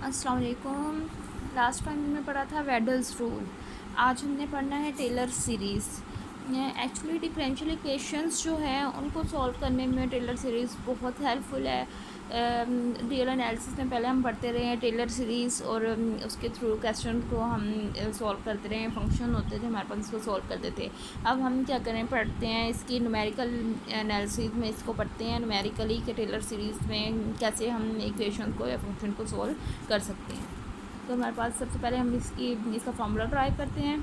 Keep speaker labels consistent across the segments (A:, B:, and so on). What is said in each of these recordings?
A: अस्सलाम वालेकुम। Last time हमने पढ़ा था वेडल्स रूल। आज हमने पढ़ना है Taylor series. Actually differential equations जो हैं उनको सॉल्व करने में टेलर सीरीज़ बहुत हेल्पफुल है। रियल एनालिसिस में पहले हम पढ़ते रहे हैं टेलर सीरीज़ और उसके थ्रू क्वेश्चन को हम सॉल्व करते रहे हैं। फंक्शन होते थे हमारे पास, इसको सॉल्व करते थे। अब हम क्या करें, पढ़ते हैं इसकी न्यूमेरिकल एनालिसिस में, इसको पढ़ते हैं न्यूमेरिकली कि टेलर सीरीज़ में कैसे हम इक्वेशन को या फंक्शन को सॉल्व कर सकते हैं। तो हमारे पास सबसे पहले हम इसका फॉर्मूला ट्राई करते हैं।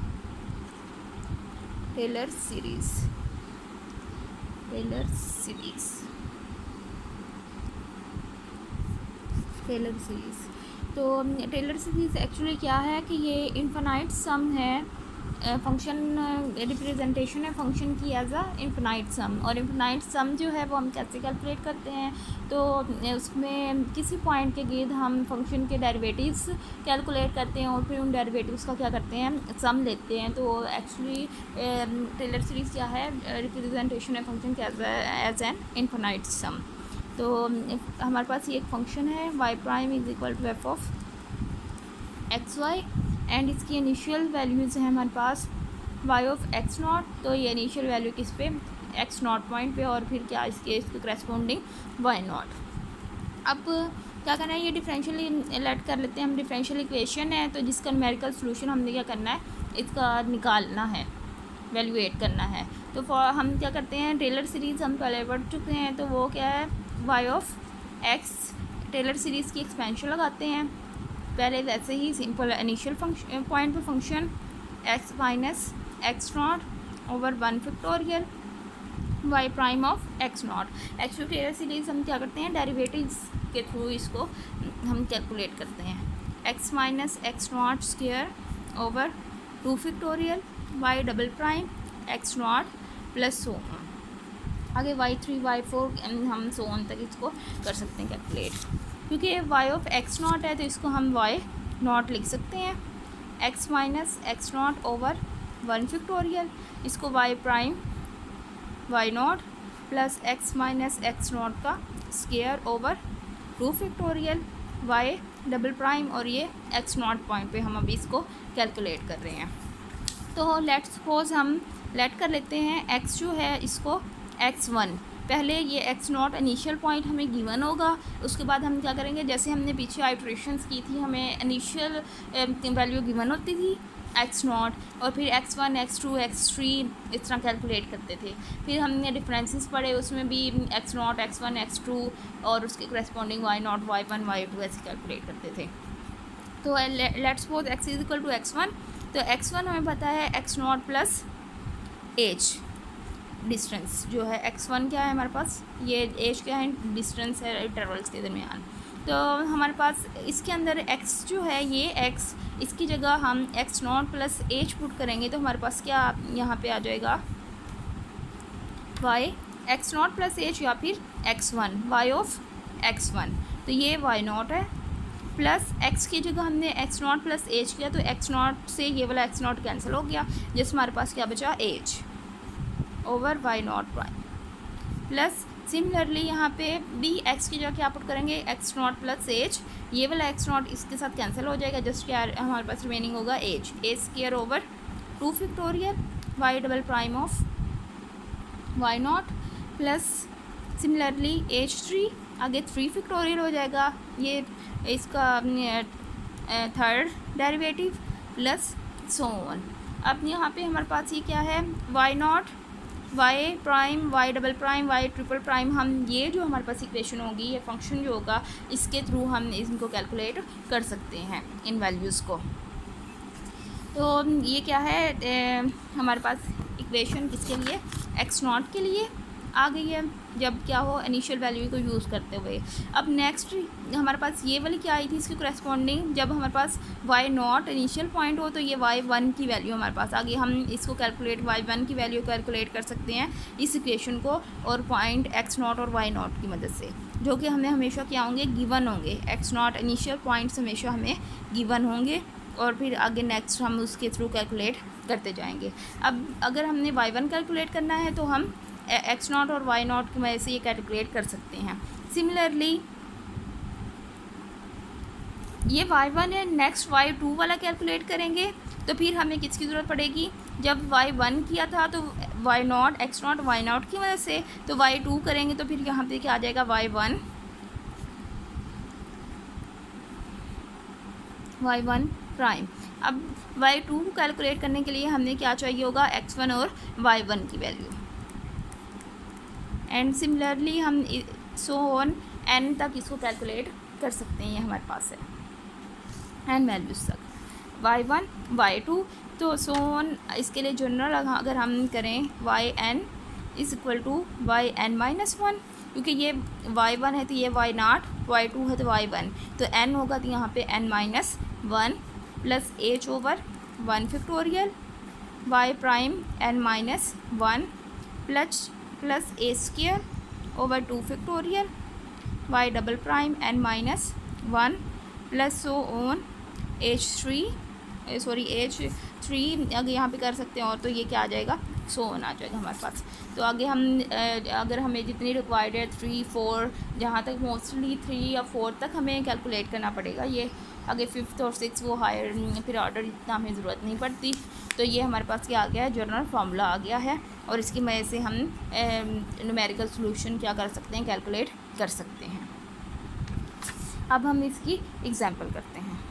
A: Taylor series Taylor series Taylor series तो टेलर सीरीज़ एक्चुअली क्या है कि ये इन्फिनाइट सम है। फंक्शन रिप्रेजेंटेशन है फंक्शन की एज अ इन्फिनाइट सम। और इन्फिनाइट सम जो है वो हम कैसे कैलकुलेट करते हैं, तो उसमें किसी पॉइंट के गिर्द हम फंक्शन के डेरिवेटिव्स कैलकुलेट करते हैं और फिर उन डेरिवेटिव्स का क्या करते हैं, सम लेते हैं। तो एक्चुअली टेलर सीरीज़ क्या है, रिप्रेजेंटेशन है फंक्शन के एज एन इन्फिनाइट सम। तो हमारे पास ये एक फंक्शन है y prime is equal to f of x y and इसकी इनिशियल वैल्यूज़ हैं हमारे पास वाई ऑफ एक्स नॉट। तो ये इनिशियल वैल्यू किस पे, एक्स नॉट पॉइंट पे, और फिर क्या इसके करेस्पॉन्डिंग वाई नॉट। अब क्या करना है, ये डिफरेंशियली लेट कर लेते हैं हम। डिफरेंशियल इक्वेशन है तो जिसका न्यूमेरिकल सोल्यूशन हमने क्या करना है, इसका निकालना है, वैल्यूएट करना है। तो हम क्या करते हैं, टेलर सीरीज़ हम पहले पढ़ चुके हैं, तो वो क्या है, y of x. Taylor series की एक्सपेंशन लगाते हैं पहले, वैसे ही सिंपल इनिशियल फंक्शन पॉइंट पे function x minus x not over 1 factorial y prime of x not. Actually Taylor series हम क्या करते हैं, डेरिवेटिव्स के थ्रू इसको हम कैलकुलेट करते हैं। X minus x not square over 2 factorial Y double prime x not plus so आगे वाई 3 वाई 4 हम सो ऑन तक इसको कर सकते हैं कैलकुलेट। क्योंकि वाई ऑफ एक्स नॉट है तो इसको हम वाई नॉट लिख सकते हैं, x minus x not over 1 factorial, इसको Y prime Y not plus X minus x not का square over 2 factorial Y double prime, और ये एक्स नॉट पॉइंट पे हम अभी इसको कैलकुलेट कर रहे हैं। तो लेट सपोज हम लेट कर लेते हैं एक्स जो है इसको x1। पहले ये एक्स नॉट इनिशियल पॉइंट हमें गिवन होगा, उसके बाद हम क्या करेंगे, जैसे हमने पीछे आइट्रेशंस की थी हमें इनिशियल वैल्यू गिवन होती थी एक्स नॉट, और फिर x1 x2 x3 इस तरह कैलकुलेट करते थे। फिर हमने डिफरेंसेस पढ़े, उसमें भी एक्स नॉट x1 x2 और उसके corresponding why not y1 y2 ऐसे कैलकुलेट करते थे। तो let's suppose x is equal to x1। तो x1 हमें पता है x not plus h, distance जो है x1 क्या है हमारे पास, ये एज क्या है, डिस्टेंस है इंटरवल्स के दरमियान। तो हमारे पास इसके अंदर x जो है, ये x, इसकी जगह हम x not plus h put करेंगे तो हमारे पास क्या यहाँ पे आ जाएगा, y x not plus h या फिर x1 y ऑफ x1। तो ये y नॉट है प्लस x की जगह हमने x नॉट प्लस एज किया तो x नॉट से ये वाला x नॉट कैंसिल हो गया, जिस हमारे पास क्या बचा, h over y not prime plus similarly यहाँ पे भी x की जगह क्या पुट करेंगे, x नॉट प्लस एज, ये वाला x नॉट इसके साथ कैंसिल हो जाएगा, जस्ट क्या हमारे पास रिमेनिंग होगा h square over 2 factorial Y double prime of y not plus similarly h 3, आगे 3 फैक्टोरियल हो जाएगा, ये इसका third derivative plus so on. अब यहाँ पे हमारे पास ये क्या है, y not y prime y double prime y triple prime, हम ये जो हमारे पास इक्वेशन होगी, ये फंक्शन जो होगा, इसके थ्रू हम इनको कैलकुलेट कर सकते हैं इन वैल्यूज़ को। तो ये क्या है, हमारे पास इक्वेशन किसके लिए, एक्स नॉट के लिए आ गई है, जब क्या हो, इनिशियल वैल्यू को यूज़ करते हुए। अब नेक्स्ट हमारे पास ये वाली क्या आई थी, इसकी करेस्पॉन्डिंग जब हमारे पास वाई नॉट इनिशियल पॉइंट हो तो ये वाई वन की वैल्यू हमारे पास आ गई, हम इसको कैलकुलेट वाई वन की वैल्यू कैलकुलेट कर सकते हैं इस इक्वेशन को, और पॉइंट एक्स नॉट और वाई नॉट की मदद से, जो कि हमें हमेशा क्या होंगे, गिवन होंगे। एक्स नॉट इनिशियल पॉइंट्स हमेशा हमें गिवन होंगे, और फिर आगे नेक्स्ट हम उसके थ्रू कैलकुलेट करते जाएंगे। अब अगर हमने वाई वन कैलकुलेट करना है तो हम एक्स नॉट और वाई नॉट की वजह से ये कैलकुलेट कर सकते हैं। सिमिलरली ये y1 है, नेक्स्ट y2 वाला कैलकुलेट करेंगे तो फिर हमें किसकी ज़रूरत पड़ेगी, जब y1 किया था तो y0 x0 y0 की वजह से, तो y2 करेंगे तो फिर यहाँ पे क्या आ जाएगा y1 प्राइम। अब y2 को कैलकुलेट करने के लिए हमने क्या चाहिए होगा, x1 और y1 की वैल्यू, एंड सिमिलरली हम सो ऑन n तक इसको कैलकुलेट कर सकते हैं, ये हमारे पास है n वैल्यूज़ तक y1 y2। तो सो ऑन इसके लिए जनरल अगर हम करें yn is equal to yn minus 1, क्योंकि ये y1 है तो ये y0, y2 है तो y1, तो n होगा तो यहाँ पे n minus 1 plus h over 1 factorial y prime n minus 1 plus a square over 2 factorial y double prime n minus 1 plus so on h3 अगर यहाँ पे कर सकते हैं, और तो ये क्या आ जाएगा, सो ऑन आ जाएगा हमारे पास। तो आगे हम अगर हमें जितनी रिक्वायर्ड है 3 4, जहाँ तक मोस्टली 3 या 4 तक हमें कैलकुलेट करना पड़ेगा, ये आगे 5th और 6th वो हायर फिर ऑर्डर इतना हमें ज़रूरत नहीं पड़ती। तो ये हमारे पास क्या आ गया है, जनरल फार्मूला आ गया है, और इसकी वजह से हम न्यूमेरिकल सॉल्यूशन क्या कर सकते हैं, कैलकुलेट कर सकते हैं। अब हम इसकी एग्जांपल करते हैं।